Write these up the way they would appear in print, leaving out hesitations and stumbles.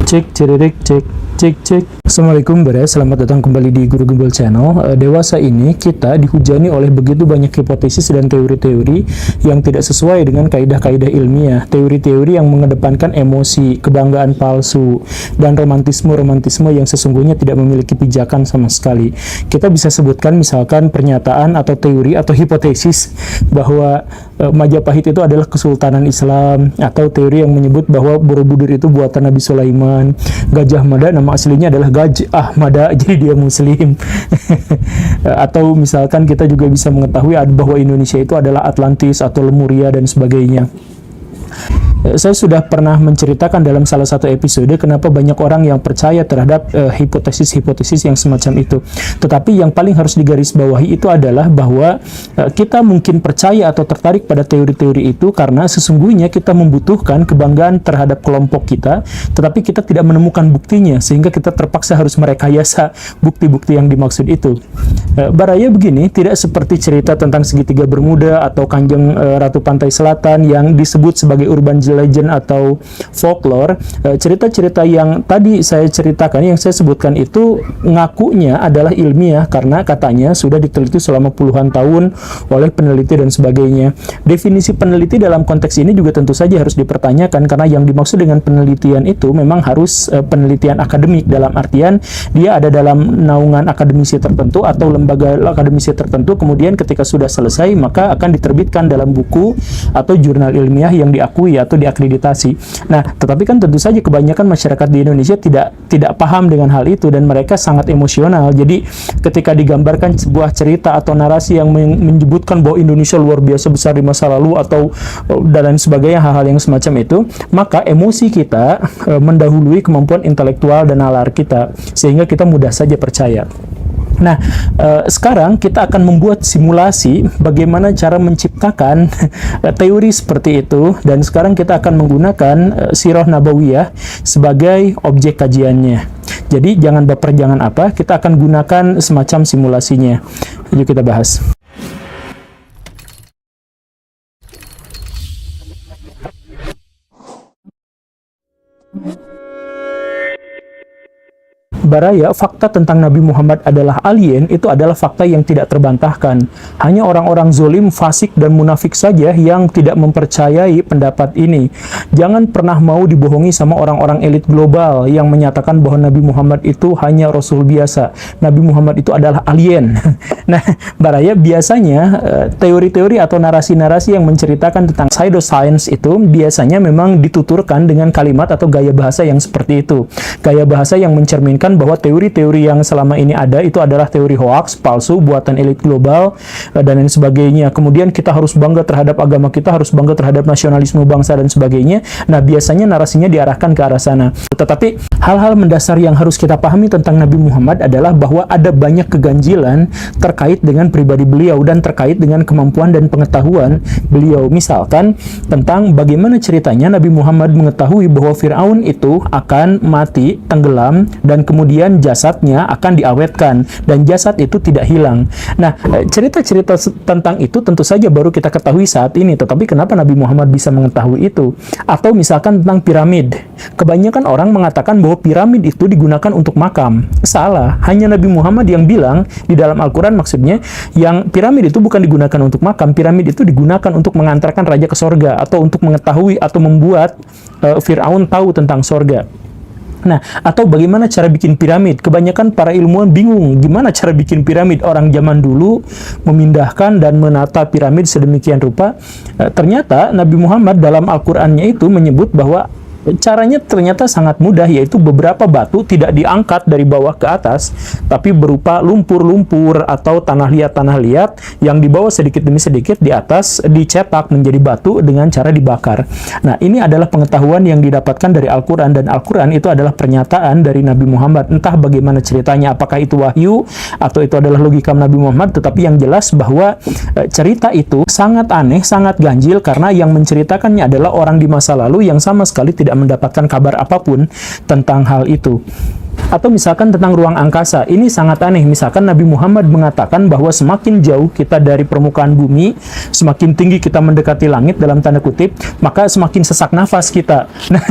Cek, ceririk, cek, cek, cek. Assalamualaikum beres, selamat datang kembali di Guru Gembel Channel. Dewasa ini kita dihujani oleh begitu banyak hipotesis dan teori-teori yang tidak sesuai dengan kaidah-kaidah ilmiah. Teori-teori yang mengedepankan emosi, kebanggaan palsu, dan romantisme-romantisme yang sesungguhnya tidak memiliki pijakan sama sekali. Kita bisa sebutkan misalkan pernyataan atau teori atau hipotesis bahwa Majapahit itu adalah Kesultanan Islam, atau teori yang menyebut bahwa Borobudur itu buatan Nabi Sulaiman. Gajah Mada nama aslinya adalah Gajah Mada, jadi dia Muslim. Atau misalkan kita juga bisa mengetahui bahwa Indonesia itu adalah Atlantis atau Lemuria dan sebagainya. Saya sudah pernah menceritakan dalam salah satu episode kenapa banyak orang yang percaya terhadap hipotesis-hipotesis yang semacam itu. Tetapi yang paling harus digarisbawahi itu adalah bahwa kita mungkin percaya atau tertarik pada teori-teori itu karena sesungguhnya kita membutuhkan kebanggaan terhadap kelompok kita, tetapi kita tidak menemukan buktinya, sehingga kita terpaksa harus merekayasa bukti-bukti yang dimaksud itu. Baraya begini, tidak seperti cerita tentang segitiga Bermuda atau Kanjeng Ratu Pantai Selatan yang disebut sebagai urban legend atau folklore. Cerita-cerita yang tadi saya ceritakan, yang saya sebutkan itu ngakunya adalah ilmiah karena katanya sudah diteliti selama puluhan tahun oleh peneliti dan sebagainya. Definisi peneliti dalam konteks ini juga tentu saja harus dipertanyakan, karena yang dimaksud dengan penelitian itu memang harus penelitian akademik, dalam artian dia ada dalam naungan akademisi tertentu atau lembaga akademisi tertentu, kemudian ketika sudah selesai maka akan diterbitkan dalam buku atau jurnal ilmiah yang diakui atau diakreditasi. Nah, tetapi kan tentu saja kebanyakan masyarakat di Indonesia tidak paham dengan hal itu dan mereka sangat emosional. Jadi ketika digambarkan sebuah cerita atau narasi yang menyebutkan bahwa Indonesia luar biasa besar di masa lalu atau dan lain sebagainya, hal-hal yang semacam itu, maka emosi kita mendahului kemampuan intelektual dan nalar kita, sehingga kita mudah saja percaya. Nah, sekarang kita akan membuat simulasi bagaimana cara menciptakan teori seperti itu, dan sekarang kita akan menggunakan Sirah Nabawiyah sebagai objek kajiannya. Jadi jangan baper, jangan apa, kita akan gunakan semacam simulasinya. Yuk kita bahas. Baraya, fakta tentang Nabi Muhammad adalah alien itu adalah fakta yang tidak terbantahkan. Hanya orang-orang zolim, fasik, dan munafik saja yang tidak mempercayai pendapat ini. Jangan pernah mau dibohongi sama orang-orang elit global yang menyatakan bahwa Nabi Muhammad itu hanya Rasul biasa. Nabi Muhammad itu adalah alien. Nah, Baraya, biasanya teori-teori atau narasi-narasi yang menceritakan tentang pseudoscience itu biasanya memang dituturkan dengan kalimat atau gaya bahasa yang seperti itu. Gaya bahasa yang mencerminkan bahwa teori-teori yang selama ini ada itu adalah teori hoax, palsu, buatan elit global, dan lain sebagainya. Kemudian kita harus bangga terhadap agama kita, harus bangga terhadap nasionalisme bangsa dan sebagainya. Nah, biasanya narasinya diarahkan ke arah sana. Tetapi hal-hal mendasar yang harus kita pahami tentang Nabi Muhammad adalah bahwa ada banyak keganjilan terkait dengan pribadi beliau dan terkait dengan kemampuan dan pengetahuan beliau. Misalkan tentang bagaimana ceritanya Nabi Muhammad mengetahui bahwa Fir'aun itu akan mati, tenggelam, dan kemudian jasadnya akan diawetkan dan jasad itu tidak hilang. Nah, cerita-cerita tentang itu tentu saja baru kita ketahui saat ini, tetapi kenapa Nabi Muhammad bisa mengetahui itu? Atau misalkan tentang piramid. Kebanyakan orang mengatakan bahwa piramid itu digunakan untuk makam. Salah, hanya Nabi Muhammad yang bilang di dalam Al-Quran, maksudnya yang piramid itu bukan digunakan untuk makam, piramid itu digunakan untuk mengantarkan raja ke sorga atau untuk mengetahui atau membuat Fir'aun tahu tentang sorga. Nah, atau bagaimana cara bikin piramid? Kebanyakan para ilmuwan bingung gimana cara bikin piramid. Orang zaman dulu memindahkan dan menata piramid sedemikian rupa. Ternyata Nabi Muhammad dalam Al-Qur'annya itu menyebut bahwa caranya ternyata sangat mudah, yaitu beberapa batu tidak diangkat dari bawah ke atas, tapi berupa lumpur-lumpur atau tanah liat yang dibawa sedikit demi sedikit di atas, dicetak menjadi batu dengan cara dibakar. Nah, ini adalah pengetahuan yang didapatkan dari Al-Quran, dan Al-Quran itu adalah pernyataan dari Nabi Muhammad. Entah bagaimana ceritanya, apakah itu wahyu atau itu adalah logika Nabi Muhammad, tetapi yang jelas bahwa cerita itu sangat aneh, sangat ganjil, karena yang menceritakannya adalah orang di masa lalu yang sama sekali tidak mendapatkan kabar apapun tentang hal itu. Atau misalkan tentang ruang angkasa, ini sangat aneh. Misalkan Nabi Muhammad mengatakan bahwa semakin jauh kita dari permukaan bumi, semakin tinggi kita mendekati langit dalam tanda kutip, maka semakin sesak nafas kita. Nah,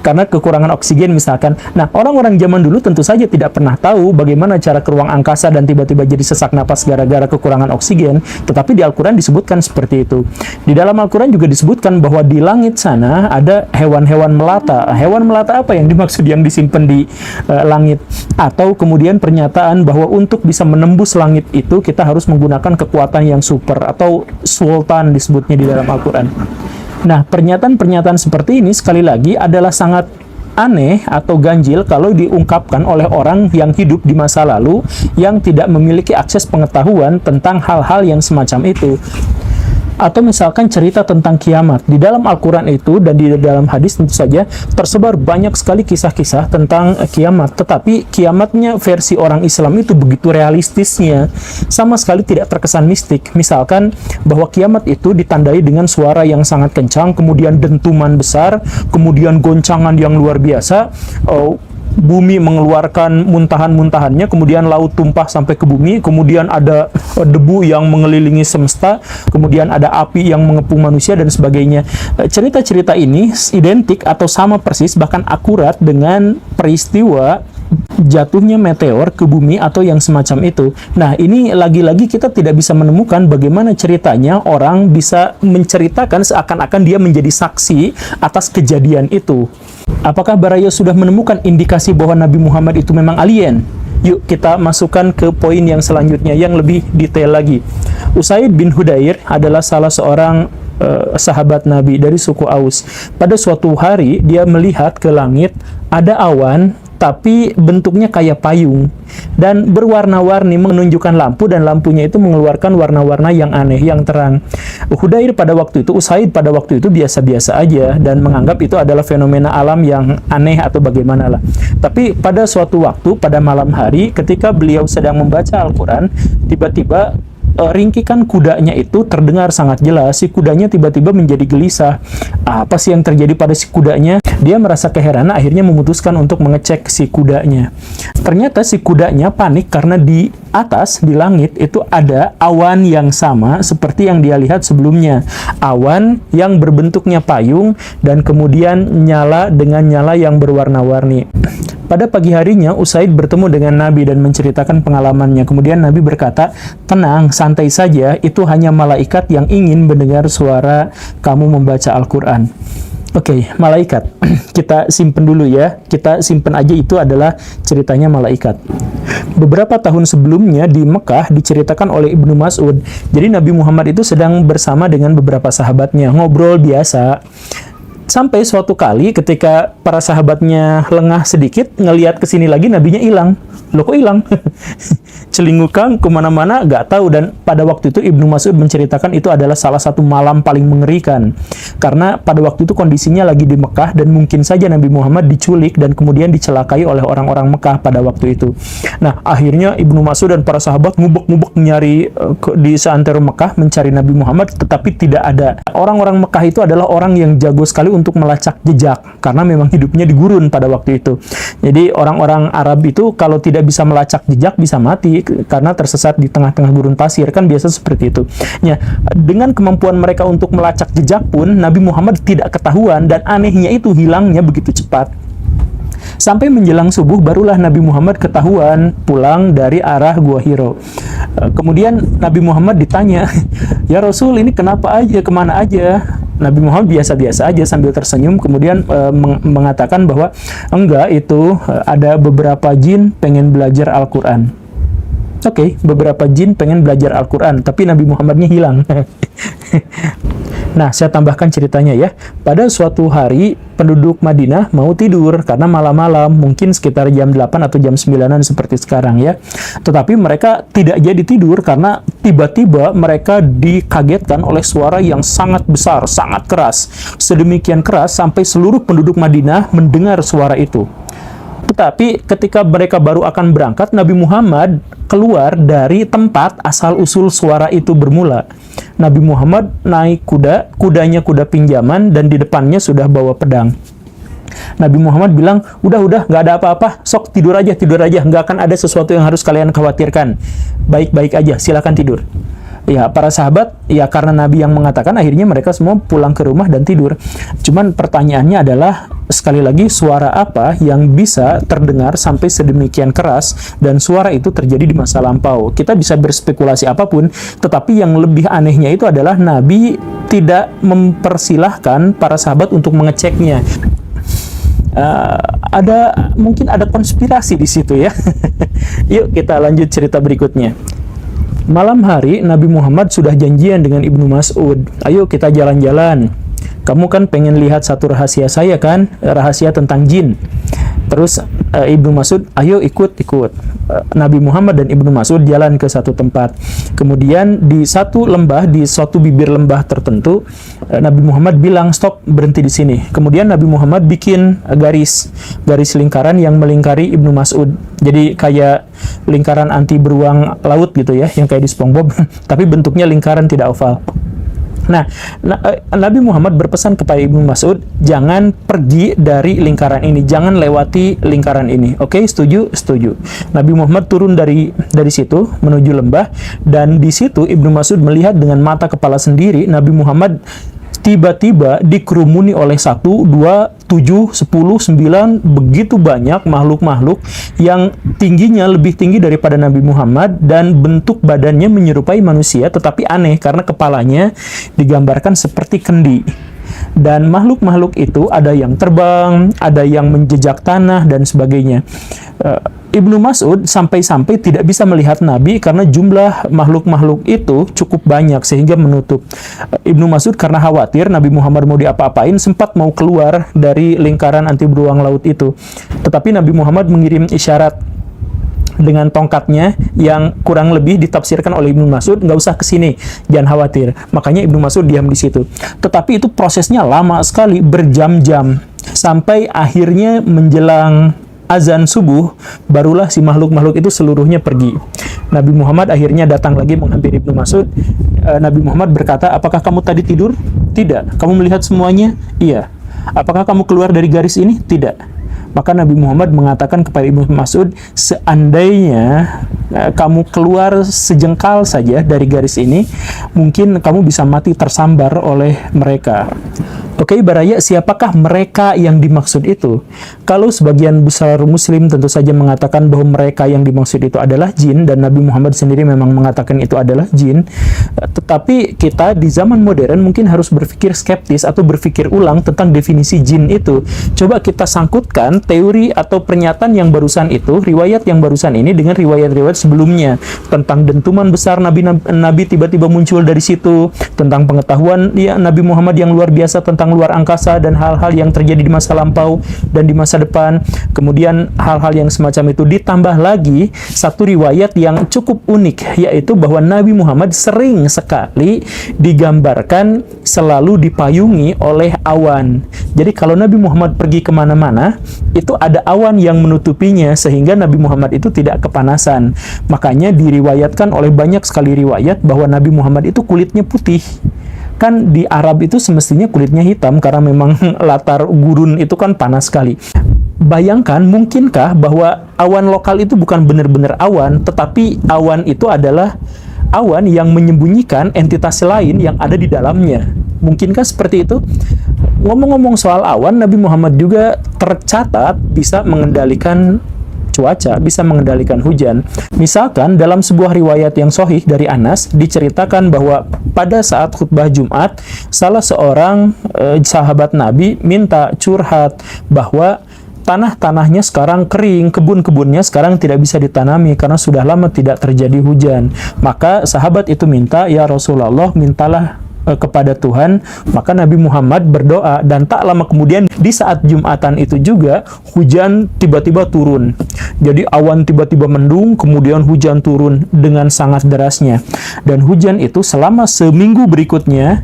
karena kekurangan oksigen misalkan. Nah, orang-orang zaman dulu tentu saja tidak pernah tahu bagaimana cara ke ruang angkasa dan tiba-tiba jadi sesak nafas gara-gara kekurangan oksigen, tetapi di Al-Quran disebutkan seperti itu. Di dalam Al-Quran juga disebutkan bahwa di langit sana ada hewan-hewan melata. Hewan melata apa yang dimaksud yang disimpan di langit? Atau kemudian pernyataan bahwa untuk bisa menembus langit itu kita harus menggunakan kekuatan yang super atau sultan disebutnya di dalam Al-Quran. Nah, pernyataan-pernyataan seperti ini sekali lagi adalah sangat aneh atau ganjil kalau diungkapkan oleh orang yang hidup di masa lalu yang tidak memiliki akses pengetahuan tentang hal-hal yang semacam itu. Atau misalkan cerita tentang kiamat. Di dalam Al-Quran itu dan di dalam hadis tentu saja tersebar banyak sekali kisah-kisah tentang kiamat. Tetapi kiamatnya versi orang Islam itu begitu realistisnya, sama sekali tidak terkesan mistik. Misalkan bahwa kiamat itu ditandai dengan suara yang sangat kencang, kemudian dentuman besar, kemudian goncangan yang luar biasa, bumi mengeluarkan muntahan-muntahannya, kemudian laut tumpah sampai ke bumi, kemudian ada debu yang mengelilingi semesta, kemudian ada api yang mengepung manusia dan sebagainya. Cerita-cerita ini identik atau sama persis bahkan akurat dengan peristiwa jatuhnya meteor ke bumi atau yang semacam itu. Nah, ini lagi-lagi kita tidak bisa menemukan bagaimana ceritanya orang bisa menceritakan seakan-akan dia menjadi saksi atas kejadian itu. Apakah Baraya sudah menemukan indikasi bahwa Nabi Muhammad itu memang alien? Yuk kita masukkan ke poin yang selanjutnya yang lebih detail lagi. Usaid bin Hudayr adalah salah seorang sahabat Nabi dari suku Aus. Pada suatu hari dia melihat ke langit ada awan tapi bentuknya kayak payung dan berwarna-warni menunjukkan lampu, dan lampunya itu mengeluarkan warna-warna yang aneh, yang terang. Usaid pada waktu itu biasa-biasa aja dan menganggap itu adalah fenomena alam yang aneh atau bagaimana lah. Tapi pada suatu waktu pada malam hari ketika beliau sedang membaca Al-Quran, tiba-tiba ringkikan kudanya itu terdengar sangat jelas. Si kudanya tiba-tiba menjadi gelisah. Apa sih yang terjadi pada si kudanya? Dia merasa keheranan, akhirnya memutuskan untuk mengecek si kudanya. Ternyata si kudanya panik karena di atas, di langit, itu ada awan yang sama seperti yang dia lihat sebelumnya. Awan yang berbentuknya payung dan kemudian nyala dengan nyala yang berwarna-warni. Pada pagi harinya, Usaid bertemu dengan Nabi dan menceritakan pengalamannya. Kemudian Nabi berkata, "Tenang, santai saja, itu hanya malaikat yang ingin mendengar suara kamu membaca Al-Quran." Oke, malaikat. Kita simpen dulu ya. Kita simpen aja itu adalah ceritanya malaikat. Beberapa tahun sebelumnya di Mekah diceritakan oleh Ibnu Mas'ud. Jadi Nabi Muhammad itu sedang bersama dengan beberapa sahabatnya, ngobrol biasa. Sampai suatu kali ketika para sahabatnya lengah sedikit, ngelihat ke sini lagi, nabinya hilang. Loh kok hilang? Celingukang kemana-mana, gak tahu. Dan pada waktu itu Ibnu Mas'ud menceritakan itu adalah salah satu malam paling mengerikan. Karena pada waktu itu kondisinya lagi di Mekah dan mungkin saja Nabi Muhammad diculik dan kemudian dicelakai oleh orang-orang Mekah pada waktu itu. Nah, akhirnya Ibnu Mas'ud dan para sahabat ngubek-ngubek nyari di seantero Mekah mencari Nabi Muhammad, tetapi tidak ada. Orang-orang Mekah itu adalah orang yang jago sekali untuk melacak jejak, karena memang hidupnya di gurun pada waktu itu. Jadi orang-orang Arab itu kalau tidak bisa melacak jejak bisa mati karena tersesat di tengah-tengah gurun pasir, kan biasa seperti itu. Ya, dengan kemampuan mereka untuk melacak jejak pun Nabi Muhammad tidak ketahuan, dan anehnya itu hilangnya begitu cepat. Sampai menjelang subuh barulah Nabi Muhammad ketahuan pulang dari arah Gua Hiro. Kemudian Nabi Muhammad ditanya, "Ya Rasul, ini kenapa aja, kemana aja?" Nabi Muhammad biasa-biasa aja sambil tersenyum, kemudian mengatakan bahwa enggak, itu ada beberapa jin pengen belajar Al-Quran. Oke, beberapa jin pengen belajar Al-Quran, tapi Nabi Muhammadnya hilang. Nah, saya tambahkan ceritanya ya. Pada suatu hari, penduduk Madinah mau tidur karena malam-malam, mungkin sekitar jam 8 atau jam 9-an seperti sekarang ya. Tetapi mereka tidak jadi tidur karena tiba-tiba mereka dikagetkan oleh suara yang sangat besar, sangat keras. Sedemikian keras sampai seluruh penduduk Madinah mendengar suara itu. Tetapi ketika mereka baru akan berangkat, Nabi Muhammad keluar dari tempat asal-usul suara itu bermula. Nabi Muhammad naik kuda, kudanya kuda pinjaman, dan di depannya sudah bawa pedang. Nabi Muhammad bilang, udah, nggak ada apa-apa, sok tidur aja, nggak akan ada sesuatu yang harus kalian khawatirkan, baik-baik aja, silakan tidur. Ya, para sahabat, ya karena Nabi yang mengatakan, akhirnya mereka semua pulang ke rumah dan tidur. Cuman pertanyaannya adalah, sekali lagi, suara apa yang bisa terdengar sampai sedemikian keras, dan suara itu terjadi di masa lampau? Kita bisa berspekulasi apapun, tetapi yang lebih anehnya itu adalah Nabi tidak mempersilahkan para sahabat untuk mengeceknya. Mungkin ada konspirasi di situ ya. Yuk kita lanjut cerita berikutnya. Malam hari Nabi Muhammad sudah janjian dengan Ibnu Mas'ud. Ayo kita jalan-jalan. Kamu kan pengen lihat satu rahasia saya kan? Rahasia tentang jin. Terus Ibnu Mas'ud, ayo ikut. Nabi Muhammad dan Ibnu Mas'ud jalan ke satu tempat. Kemudian di satu lembah, di suatu bibir lembah tertentu, Nabi Muhammad bilang, stop, berhenti di sini. Kemudian Nabi Muhammad bikin garis lingkaran yang melingkari Ibnu Mas'ud. Jadi kayak lingkaran anti beruang laut gitu ya, yang kayak di SpongeBob, tapi bentuknya lingkaran tidak oval. Nah, Nabi Muhammad berpesan kepada Ibnu Mas'ud, jangan pergi dari lingkaran ini, jangan lewati lingkaran ini. Oke, setuju? Setuju. Nabi Muhammad turun dari situ menuju lembah, dan di situ Ibnu Mas'ud melihat dengan mata kepala sendiri Nabi Muhammad tiba-tiba dikerumuni oleh 1, 2, 7, 10, 9, begitu banyak makhluk-makhluk yang tingginya lebih tinggi daripada Nabi Muhammad dan bentuk badannya menyerupai manusia, tetapi aneh karena kepalanya digambarkan seperti kendi. Dan makhluk-makhluk itu ada yang terbang, ada yang menjejak tanah, dan sebagainya. Ibnu Mas'ud sampai-sampai tidak bisa melihat Nabi karena jumlah makhluk-makhluk itu cukup banyak sehingga menutup. Ibnu Mas'ud karena khawatir Nabi Muhammad mau diapa-apain, sempat mau keluar dari lingkaran anti beruang laut itu. Tetapi Nabi Muhammad mengirim isyarat dengan tongkatnya yang kurang lebih ditafsirkan oleh Ibnu Mas'ud, nggak usah kesini, jangan khawatir. Makanya Ibnu Mas'ud diam di situ. Tetapi itu prosesnya lama sekali, berjam-jam, sampai akhirnya menjelang azan subuh, barulah si makhluk-makhluk itu seluruhnya pergi. Nabi Muhammad akhirnya datang lagi menghampiri Ibnu Mas'ud. Nabi Muhammad berkata, apakah kamu tadi tidur? Tidak. Kamu melihat semuanya? Iya. Apakah kamu keluar dari garis ini? Tidak. Maka Nabi Muhammad mengatakan kepada Ibnu Mas'ud, seandainya kamu keluar sejengkal saja dari garis ini, mungkin kamu bisa mati tersambar oleh mereka. Oke, Baraya, siapakah mereka yang dimaksud itu? Kalau sebagian besar Muslim tentu saja mengatakan bahwa mereka yang dimaksud itu adalah jin, dan Nabi Muhammad sendiri memang mengatakan itu adalah jin. Tetapi kita di zaman modern mungkin harus berpikir skeptis atau berpikir ulang tentang definisi jin itu. Coba kita sangkutkan teori atau pernyataan yang barusan itu, riwayat yang barusan ini dengan riwayat-riwayat sebelumnya tentang dentuman besar Nabi tiba-tiba muncul dari situ, tentang pengetahuan ya Nabi Muhammad yang luar biasa tentang luar angkasa dan hal-hal yang terjadi di masa lampau dan di masa depan. Kemudian hal-hal yang semacam itu ditambah lagi satu riwayat yang cukup unik, yaitu bahwa Nabi Muhammad sering sekali digambarkan selalu dipayungi oleh awan. Jadi kalau Nabi Muhammad pergi kemana-mana, itu ada awan yang menutupinya sehingga Nabi Muhammad itu tidak kepanasan. Makanya diriwayatkan oleh banyak sekali riwayat bahwa Nabi Muhammad itu kulitnya putih. Kan di Arab itu semestinya kulitnya hitam karena memang latar gurun itu kan panas sekali. Bayangkan, mungkinkah bahwa awan lokal itu bukan benar-benar awan, tetapi awan itu adalah awan yang menyembunyikan entitas lain yang ada di dalamnya? Mungkinkah seperti itu? Ngomong-ngomong soal awan, Nabi Muhammad juga tercatat bisa mengendalikan cuaca, bisa mengendalikan hujan. Misalkan dalam sebuah riwayat yang sahih dari Anas diceritakan bahwa pada saat khutbah Jumat, salah seorang sahabat Nabi minta curhat bahwa tanah-tanahnya sekarang kering, kebun-kebunnya sekarang tidak bisa ditanami karena sudah lama tidak terjadi hujan. Maka sahabat itu minta, ya Rasulullah, mintalah kepada Tuhan. Maka Nabi Muhammad berdoa, dan tak lama kemudian di saat Jumatan itu juga hujan tiba-tiba turun. Jadi awan tiba-tiba mendung, kemudian hujan turun dengan sangat derasnya. Dan hujan itu selama seminggu berikutnya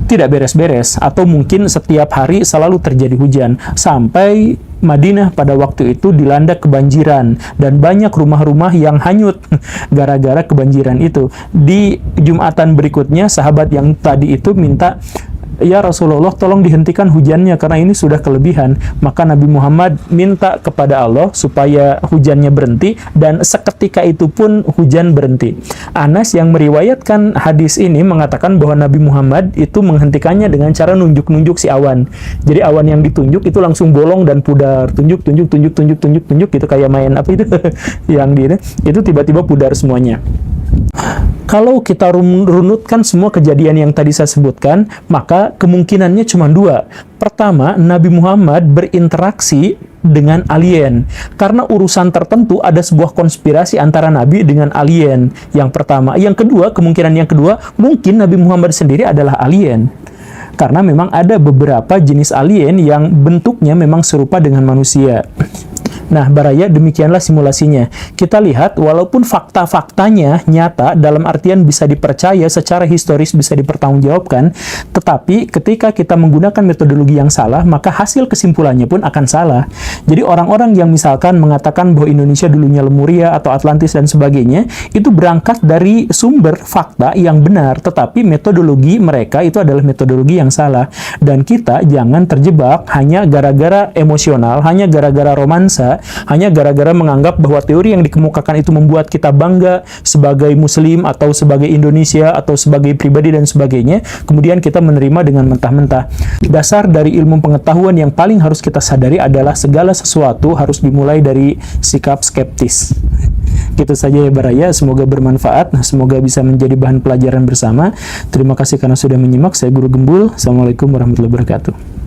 tidak beres-beres, atau mungkin setiap hari selalu terjadi hujan, sampai Madinah pada waktu itu dilanda kebanjiran dan banyak rumah-rumah yang hanyut gara-gara kebanjiran itu. Di Jumatan berikutnya sahabat yang tadi itu minta "Ya Rasulullah, tolong dihentikan hujannya karena ini sudah kelebihan." Maka Nabi Muhammad minta kepada Allah supaya hujannya berhenti, dan seketika itu pun hujan berhenti. Anas yang meriwayatkan hadis ini mengatakan bahwa Nabi Muhammad itu menghentikannya dengan cara nunjuk-nunjuk si awan. Jadi awan yang ditunjuk itu langsung bolong dan pudar. Tunjuk gitu, kayak main apa itu yang itu tiba-tiba pudar semuanya. Kalau kita runutkan semua kejadian yang tadi saya sebutkan, maka kemungkinannya cuma dua. Pertama, Nabi Muhammad berinteraksi dengan alien. Karena urusan tertentu ada sebuah konspirasi antara Nabi dengan alien. Yang pertama. Yang kedua, kemungkinan yang kedua, mungkin Nabi Muhammad sendiri adalah alien. Karena memang ada beberapa jenis alien yang bentuknya memang serupa dengan manusia. Nah, Baraya, demikianlah simulasinya. Kita lihat, walaupun fakta-faktanya nyata, dalam artian bisa dipercaya, secara historis bisa dipertanggungjawabkan, tetapi ketika kita menggunakan metodologi yang salah, maka hasil kesimpulannya pun akan salah. Jadi orang-orang yang misalkan mengatakan bahwa Indonesia dulunya Lemuria atau Atlantis dan sebagainya, itu berangkat dari sumber fakta yang benar, tetapi metodologi mereka itu adalah metodologi yang salah. Dan kita jangan terjebak hanya gara-gara emosional, hanya gara-gara romansa, hanya gara-gara menganggap bahwa teori yang dikemukakan itu membuat kita bangga sebagai Muslim atau sebagai Indonesia atau sebagai pribadi dan sebagainya, kemudian kita menerima dengan mentah-mentah. Dasar dari ilmu pengetahuan yang paling harus kita sadari adalah segala sesuatu harus dimulai dari sikap skeptis. Gitu saja ya Baraya, semoga bermanfaat, semoga bisa menjadi bahan pelajaran bersama. Terima kasih karena sudah menyimak. Saya Guru Gembul. Assalamualaikum warahmatullahi wabarakatuh.